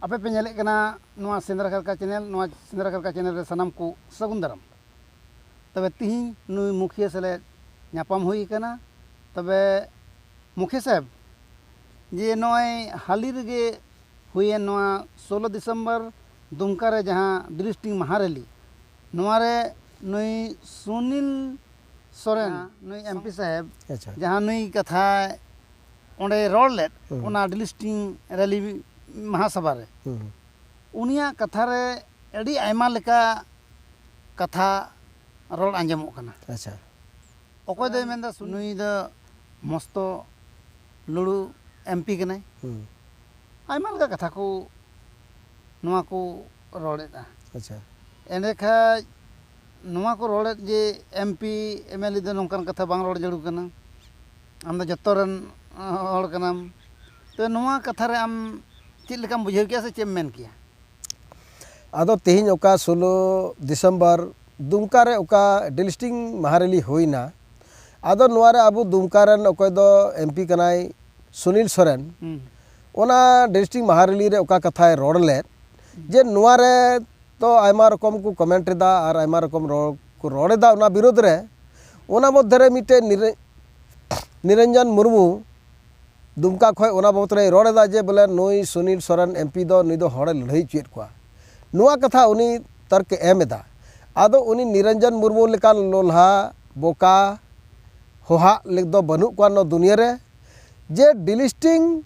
आपे पे नेले कना नोआ सेंद्रा खरका चैनल नोआ सेंद्रा खरका चैनल रे सनाम को सगुन दाराम तबे तिहिं नुई मुखिया सले ᱧᱟᱯᱟᱢ हुई कना तबे मुखिया साहब जे नोय हाली रेगे हुए नोआ 16 दिसंबर दुमका रे जहां डिलिस्टिंग महारेली नोआ रे नुई सुनील सोरेन नुई एमपी साहब जहां नुई कथा ओंडे रोड लेट ओना डिलिस्टिंग रैली महासभा रे उनिया कथा रे एडी आयमा लेका कथा रोड आंजमो कना अच्छा ओको दे मेंदा नुई द मस्तो लुडू एमपी कनाय आयमा लेका कथा को नोआ को रोडेदा अच्छा एने खा नोआ को रोडे जे एमपी एमएलए दो नोंकान कथा बांग रोड जड़ू कना आम द जत्तोरन हड़ कनाम तो नोआ कथा रे आम चेद लेकाम बुझाव किया से चेम मेन किया आदो तेहिं ओका 16 दिसंबर दुमका रे ओका डिलिस्टिंग महारेली होइना आदो नोआ रे अबु दुमका रन ओकय दो एमपी कनाय सुनील सोरेन ओना डिलिस्टिंग महारेली रे ओका कथाय रोड ले जे नोआ रे तो आयमा रकम को कमेंट दा और आयमा रकम को रोडेदा ओना विरोध रे ओना मध्य रे मिटे निरंजन मुर्मू दुमका खय ओना बाबत रे रोडेदा जे बोले नुई सुनील सोरेन एमपी दो नुई दो हड़े लड़ाई चेद को नोआ कथा उनी तर्क एमेदा आदो उनी निरंजन मुर्मू लेकान लोल्हा बोका होहा लेक दो बनु को नो दुनिया रे जे डिलिस्टिंग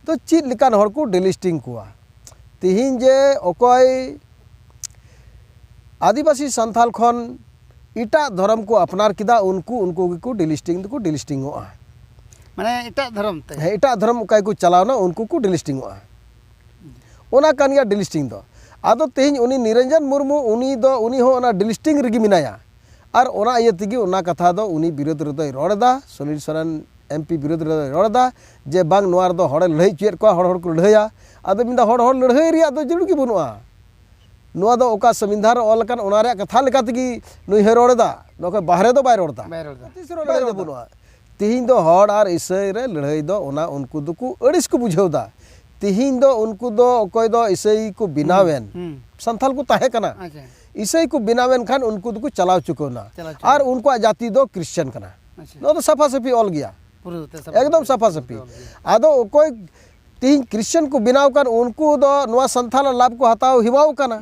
तो चीज लेकान हड़ को डिलिस्टिंग कुआ तिहिं जे ओकय आदिवासी संथाल खन इटा धर्म को अपनार किदा उनको को डिलिस्टिंग होआ माने इटा धर्म ते है इटा धर्म उकाय को चलावना उनको को डिलिस्टिंग होआ ओना कानिया डिलिस्टिंग दो आदो तेहिं उनी निरंजन मुर्मू उनी हो ओना डिलिस्टिंग रिगी मिनाया और ओना इये तिगी ओना कथा दो उनी विरोध रे दो रोड़दा सुनील सोरेन एमपी विरोध रे रोड़दा जे बांग नोआर दो हड़े लड़ाई चेद को हड़ को लड़ाया आदो मिंदा हड़ लड़ाई रिया दो जरूर की बनुआ नोआ दो ओका संविधान ऑलकन ओना रे कथा लेका तिगी नुई हे रोड़दा नोके बाहरे दो बाय रोड़दा तीसरो लड़ाई दो बनुआ तिहिं दो हड़ और इसई रे लड़ाई दो ओना उनको दुकु अड़िस को बुझावदा तिहिं दो उनको दो ओकय दो इसई को बिनावेन संथाल को ताहे कना इसई को बिनावेन खान उनको दुकु चलाव चुकोना और उनको जाति दो क्रिश्चियन कना नो तो सफा सफी ऑल गया एकदम सफा सफी आदो ओकय तिहिं क्रिश्चियन को बिनाव कन उनको दो नोआ संथाल लाभ को हताव हिवाव कना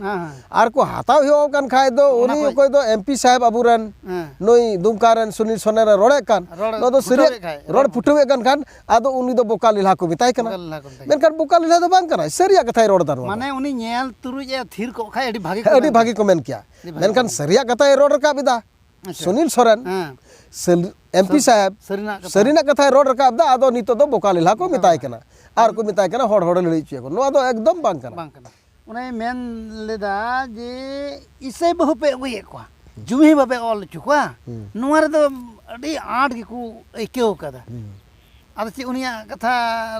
आर को हताव हिवाव कन खाय दो उनी ओकय दो एमपी साहब अबुरन नोई दुमकारन सुनील सोरेन रोड़े कन नो दो सरिया रोड फुटवे कन खान आदो उनी दो बोका लिला को बिताय कना मेनखान बोका लिला दो बांग कना सरिया कथाय रोड दारो माने उनी नेल तुरुज ए थीर को खाय अडी भागी को मेन किया मेनखान सरिया कथाय रोड रका बिदा सुनील सोरेन एमपी साहब सरीना कथा रोड रकाब दा आदो नितो दो बोका लिला को मिताय कना आर को मिताय कना हड़ लड़ाई चुए को नो दो एकदम बांग कना उने मेन लेदा जे इसे बहु पे अगुए को जुमी बाबे ऑल चुका नोआर दो अडी आठ की को एकेव कदा आदो ची उनिया कथा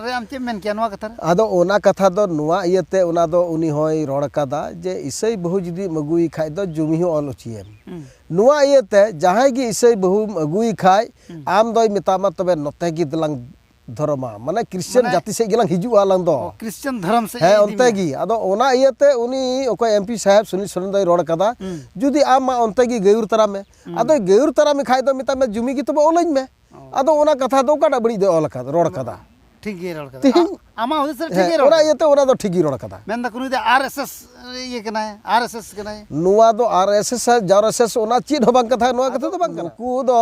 रे आम चे मेन किया नोआ कथा आदो ओना कथा दो नोआ इयते ओना दो उनी होय रोड कदा जे इसई बहु जदी मगुई खाय दो जुमी हो ऑल चिएम नोआ इयते जहां की इसई बहु मगुई खाय आम दोय मितामा तबे नते की दलंग धर्मा माने क्रिश्चियन जाति से गिलंग हिजु आलंग दो क्रिश्चियन धर्म से है ओनते गी आदो ओना इयते उनी ओको एमपी साहब सुनील सोरेन दोय रोड कदा जुदी आम मा ओनते गी गेउर तरा में आदो गेउर तरा में खाय दो मितामे जुमी की तबे ओलइन में आदो ओना कथा दो काडा बड़ी दे ऑल कदा रोड कदा ठीक गे रोड कदा आमा हो से ठीक गे रोड ओना इयते ओना दो ठीक गी रोड कदा मेन दा कुनी दे आरएसएस ये कना है आरएसएस कना है नोआ दो आरएसएस जारएसएस ओना चीड हो बांग कथा नोआ कथा दो बांग कना कु दो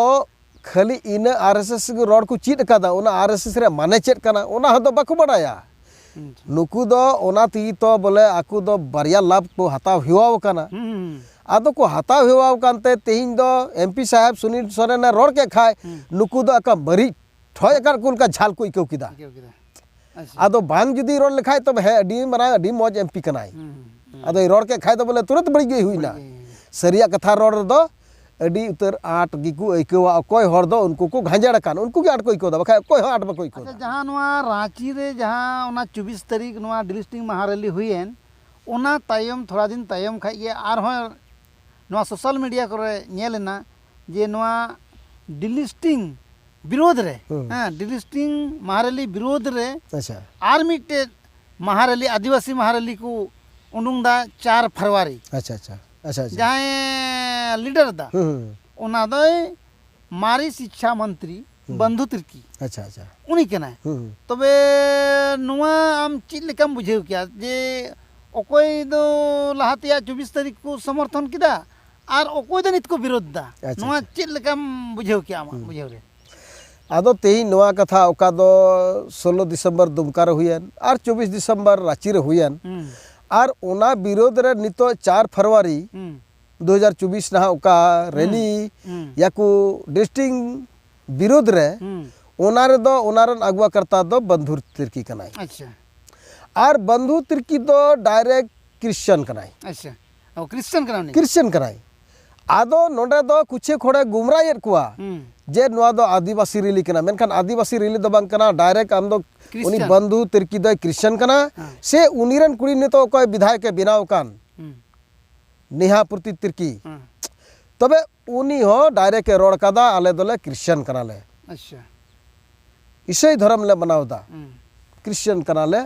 खाली इन आरएसएस को रोड को चीड कदा ओना आरएसएस रे माने चेद कना ओना हदो बाको बडाया नुकु दो ओना ती तो बोले आकु दो बारिया लाभ को हताव हिवाव कना आदो को हताव हिवाव कानते तेहिं दो एमपी साहब सुनील सोरेन रोड के खाय नुकु दो अका बरी ठोय कर कुल का झाल को इको किदा आदो बांग जुदी रोड लिखाय तो है अडी मरा अडी मौज एमपी कनाय आदो रोड के खाय तो बोले तुरंत बड़ी गई हुईना सरिया कथा रोड दो अडी उतर आट गिकु इकोवा कोय हर दो उनको को घांजड़ कान उनको के आट को इको दा बखा कोय आट बको इको जहां नोआ रांची रे जहां ओना 24 तारीख नोआ डिलिस्टिंग महारेली हुईन ओना तायम थोड़ा दिन तायम खाय ये आर हो नोआ सोशल मीडिया करे नेलेना जे नोआ डिलिस्टिंग विरोध रे हां डिलिस्टिंग महारेली विरोध रे अच्छा आर मिटे महारैली आदिवासी महारैली को उडुंग दा 4 फरवरी अच्छा अच्छा अच्छा अच्छा जहाँ लीडर दा ओना दय मारी शिक्षा मंत्री बंधु तिर्की अच्छा अच्छा उनी कना तबे नुआ आम चीज लेकम बुझेव किया जे ओकोय दो लहातिया 24 तारीख को समर्थन किदा और ओकोय दो नित को विरोध दा अच्छा, नुआ चीज लेकम बुझेव किया आम बुझेव रे आदो तेही नवा कथा ओका दो 16 दिसंबर दुमका रे हुयन और 24 दिसंबर रांची रे हुयन और ओना विरोध रे नितो 4 फरवरी 2024 ना ओका रैली या को डिस्ट्रिक्ट विरोध रे ओना रे दो ओनारन अगुआ करता दो बंधु तिर्की कनाई अच्छा और बंधु तिर्की दो डायरेक्ट क्रिश्चियन कनाई अच्छा ओ क्रिश्चियन कना नहीं क्रिश्चियन कनाई आदो नोडे दो कुछे खोड़े गुमरायेर कुआ जे नुआ दो आदिवासी रैली कना मेनखान आदिवासी रैली दो बांग कना डायरेक्ट आम दो उनी बंधु तिर्की दो क्रिश्चियन कना से उनीरन कुड़ी ने तो कोई विधायक के बिनाव कान नेहा प्रति तिर्की तबे उनी हो डायरेक्ट रोड कदा आले दोले क्रिश्चियन कना ले अच्छा ईसाई धर्म ले बनावदा क्रिश्चियन कना ले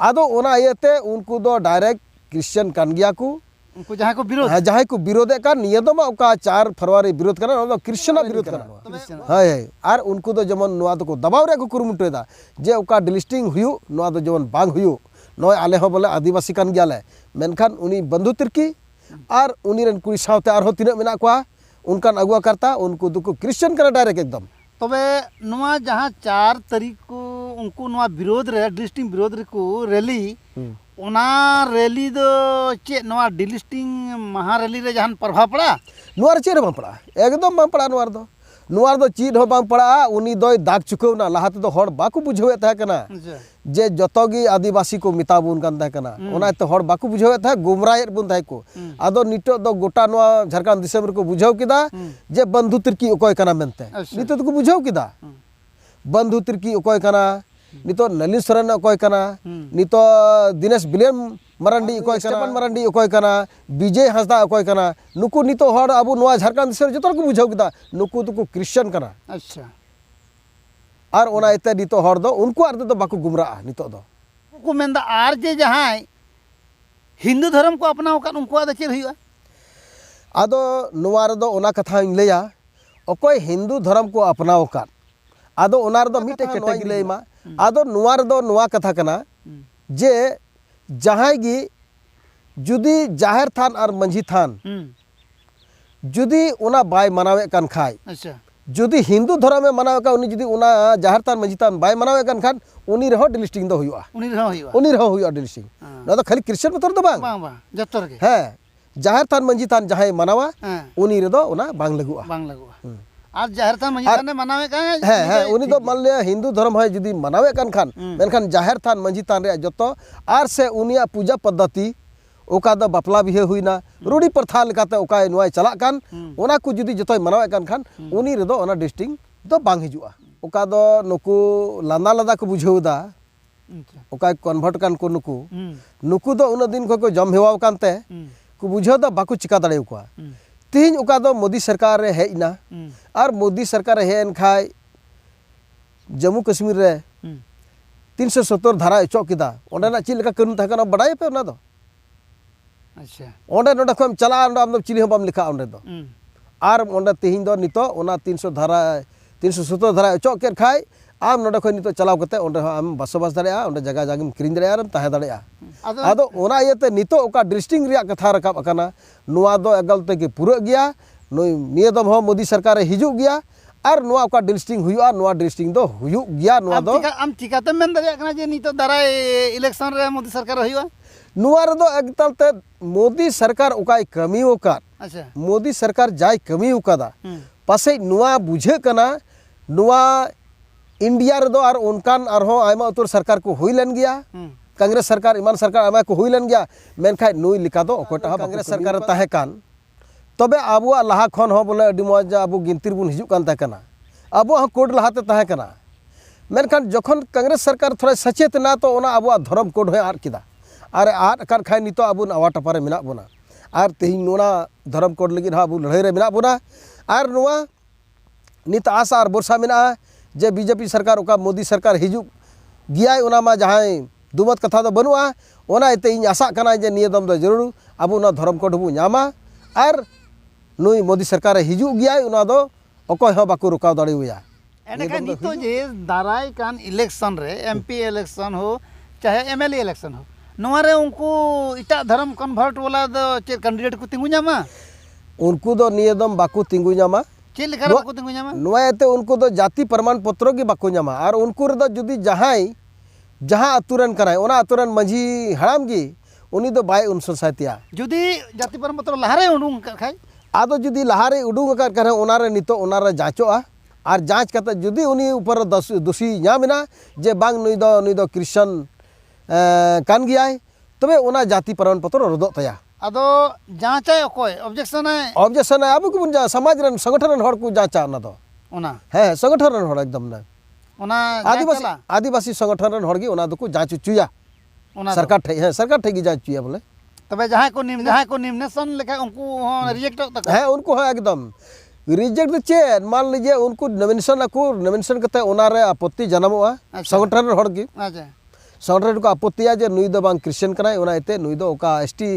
आदो ओना आयते उनको दो डायरेक्ट क्रिश्चियन कान गया को उनको जहाँ को विरोध हाँ जहाँ को विरोध का निये दो मा 4 फरवरी विरोध करना तो क्रिश्चियन विरोध करना हाय और उनको तो जमन नुआ तो को दबाव रे को कुरुमुटे दा जे ओका डिलिस्टिंग हुयु नुआ तो जमन बांग हुयु नय आले हो बोले आदिवासी कान गयाले मेनखान उनी बंधु तिर्की और उनी रन कुड़ी सावते आरो तिना मेना कोआ उनकान अगुआ करता उनको दुको क्रिश्चियन करा डायरेक्ट एकदम तबे नुआ जहाँ 4 तारीख को उनको नुआ विरोध रे डिलिस्टिंग विरोध रे को रैली ओना रैली दो चे नुआ डिलिस्टिंग महारैली रे जहान प्रभाव पड़ा नुआर चे रे बां पड़ा एकदम बां पड़ा नुआर दो चीज हो बां पड़ा उनी दोय दाग चुकौना लाहाते दो हड़ बाकू बुझावे था कना जे जतोगी आदिवासी को मिताबुन कान था कना ओना तो हड़ बाकू बुझावे था गुमरायर बुन थाय को आदो नितो दो गोटा नुआ झारखंड दिसम को बुझाव किदा जे बंधु तिर्की ओकोय कना मेनते नितो तो बुझाव किदा बंधु तिर्की ओकोय कना नितो नलिन सोरेन ओकोय कना नितो दिनेश बिलियन मरांडी ओकोय कना स्टेफन मरांडी ओकोय कना विजय हांसदा ओकोय कना नुकु नितो हड़ अबु नुआ झारखंड दिसम जतो को बुझाव किदा नुकु तो क्रिश्चियन कना अच्छा और ओना इते नितो हड़ दो उनको आर दो बाकू गुमरा नितो दो को मेंदा आर जे जहां हिंदू धर्म को अपनाव का उनको आदा चेर हुआ आदो नुआ रे दो ओना कथा इन लेया ओकोय हिंदू धर्म को अपनाव का आदो ओना रे दो मिटे कैटेगरी लेमा आदो नुआ रे दो नुआ कथा कना जे जहां गी जुदी जाहिर थान और मंझी थान जुदी ओना बाय मनावे कान खाय अच्छा जुदी हिंदू धर्म में मनावे का उनी जुदी ओना जाहिर थान मंझी थान बाय मनावे कान खान उनी रहो डिलिस्टिंग दो हुआ उनी रहो हुआ डिलिस्टिंग ना तो खाली क्रिश्चियन मतर दो बांग बांग बांग जत्तर के है जाहिर थान मंझी थान जहां मनावा उनी रे दो ओना बांग लगुआ आज जाहिर थान मंझी थान ने मनावे का है उनी दो मान लिया हिंदू धर्म है जुदी मनावे कान खान मेनखान जाहिर थान मंझी थान रे जतो आर से उनिया पूजा पद्धति ओका दो बापला बिहे हुईना रूढ़ी प्रथा लेकाते ओका नुआय चला कान ओना को जुदी जतोय मनावे कान खान उनी रे दो ओना डिस्टिंग दो बांग हिजुआ ओका दो नुकु लांदा लांदा को बुझेउदा ओका कन्वर्ट कान को नुकु दो उन दिन को जम हेवाव कानते को बुझेउ दो बाकू चिका दाड़े को तीन ओका दो मोदी सरकार रे हेइना और मोदी सरकार हेन खाय जम्मू कश्मीर रे 370 धारा एचो किदा ओंडेना ची लेका कानून था बड़ाय पे ओना दो अच्छा ओंडे नोडे खम चला आम दो चिली हम लिखा ओंडे दो और ओंडे तिहिन दो नितो ओना 370 धारा एचो के खाय आम नोडे खय नितो चलाव कते ओंडे आम बसबास दाड़ेया ओंडे जगह जागिम किरिन दाड़ेया आर ताहे दाड़ेया आदो ओना इयते नितो ओका डिस्टिंग रिया कथा रकाब अकाना नुआ दो एगल ते के पूरा गया निये दम हो मोदी सरकार हिजु गया और नुआ ओका डिस्टिंग हुआ नुआ डिस्टिंग दो हुयु गया नुआ दो आम चिकाते मेन दाड़ेया कना जे नितो दाराय इलेक्शन रे मोदी सरकार हुआ नुआ रे दो एकदल ते मोदी सरकार ओकाय कमी ओका अच्छा मोदी सरकार जाय कमी ओकादा पासे नुआ बुझे कना नुआ इंडिया रे दो और उनकान आरहो आयमा उतर सरकार को हुई लन गया कांग्रेस सरकार इमान सरकार आमा को हुई लन गया मेनखाय नुई लिका दो ओकोटा कांग्रेस सरकार ताहे कान तबे आबुआ लाहा खन हो बोले अडी मौज आबु गिनतिर बुन हिजु कान ताकना आबु कोड लाहाते ताहे कना मेनखान जखन कांग्रेस सरकार थोड़ा सचेत ना तो ओना आबुआ धर्म कोड है आर किदा और आद कान खाय नितो आबु नवा टपारे मेना बोना और तेहिं नोना धर्म कोड लगी आबु लड़ाई रे मेना बोना और नोआ नित आशा और भरोसा मेना जे बीजेपी सरकार ओका मोदी सरकार हिजु गियाय ओना मा जहां दुमत कथा दो बनुआ ओना इते इन आशा कना जे निया दम दो जरूर अब ना धर्म कोड बु नामा और नुई मोदी सरकार हिजू गया ओना दो अकय हो बाको रुकाव दाड़ेया एंडे नितो जे दाराय कान इलेक्शन रे एमपी इलेक्शन हो चाहे एमएलए इलेक्शन हो नोरे उनको इटा धर्म कन्वर्ट वाला दो चे कैंडिडेट को तिंगु ᱧᱟᱢᱟ उनको दो निया दम बाको तिंगु ᱧᱟᱢᱟ चे लेखा बाको तिंगु ᱧᱟᱢᱟ नोएते उनको दो जाति प्रमाण पत्र गे बाको ᱧᱟᱢᱟ और उनको रे दो जुदी जहाई जहां अतुरन कराय ओना अतुरन माझी हराम गी उनी दो बाय उन सोसाइटिया जुदी जाति प्रमाण पत्र लहारे उडुंग खाय आदो जुदी लहारे उडुंग कर करे ओनारे नितो ओनारे जांचोआ और जांच करते जुदी उनी ऊपर दोषी नामिना जे बांग नुई दो क्रिश्चियन कान गियाय तबे ओना जाति प्रमाण पत्र रदो तया आदो जांचाय अकोय ऑब्जेक्शन है अब को बुन समाज रन संगठन रन हड़ को जांचा ओना दो ओना है संगठन रन हड़ एकदम ना ओना आदिवासी संगठन रन हड़ गी ओना दो को जांच चुया ओना सरकार ठे है सरकार ठे गी जांच चुया बोले तबे जहां को निम्नेशन लेखा उनको रिजेक्ट तक है उनको है एकदम रिजेक्ट द चेन मान लीजिए उनको नॉमिनेशन करते ओनारे आपत्ति जन्मोआ संगठन हड़ गी अच्छा संगठन को आपत्तिया जे नुई दो बांग क्रिश्चियन कनाय ओना इते नुई दो ओका एसटी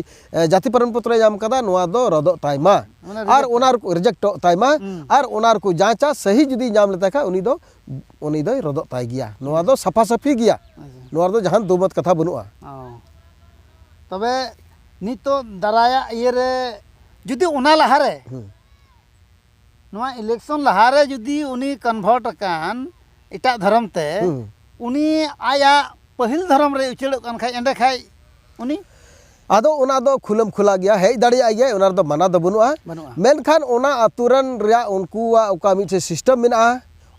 जाति प्रमाण पत्र जाम कदा नोआ दो रदो ताइमा और ओनार को रिजेक्ट ताइमा और ओनार को जांचा सही जुदी जाम लेता का उनी दो रदो ताइ गिया नोआ दो सफा सफी गिया नोआ दो जहां दुमत कथा बनुआ तबे नितो दराया ये रे जुदी ओना लहारे नोआ इलेक्शन लहारे जुदी उनी कन्वर्ट कान इटा धर्म ते उनी आया पहिल धर्म रे उचेड़ कान खाय एंडे खाय उनी आदो ओना दो खुलम खुला गया है दाड़िया गया ओना दो मना दो बनुआ मेनखान ओना अतुरन रिया उनकुआ ओका मिटे सिस्टम मिना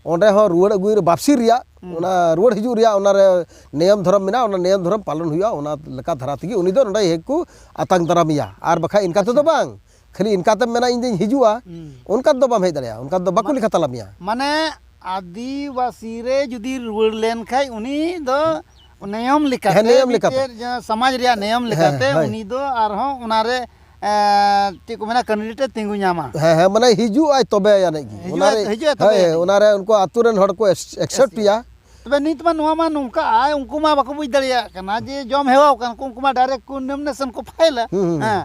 ओंडे हो रुवाड़ अगुई वापसी रिया ओना रुवाड़ हिजू रिया ओना रे नियम धर्म मिना ओना नियम धर्म पालन हुआ ओना लेका धरा तगी उनी दो नडे हेकु आतंक दरामिया आर बखा इनका तो बांग खाली इनका ते मेना इन हिजुआ उनका दो बाम हे दाड़िया उनका दो बाकु लिखा तलामिया माने आदिवासी रे जुदी रुवाड़ लेन खाय उनी दो नियम लिखाते समाज रिया नियम लिखाते उनी दो आरहों उनारे ती को मेना कैंडिडेट तिंगु ᱧᱟᱢᱟ है माने हिजू आय तबे यानी उनारे उनारे उनको आतुरन हड़ को एक्सेप्ट किया तबे नित मा नोआ मा नुका आय उनको मा बाको बुझ दरिया कना जे जम हेवाव कन उनको मा डायरेक्ट को नॉमिनेशन को फाइल हां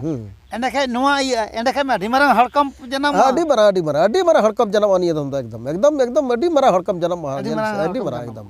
एंडे खाय नोआ एंडे खाय मा डिमरन हड़कम जनम अडी मरा हड़कम जनम अनी एकदम अडी मरा हड़कम जनम एकदम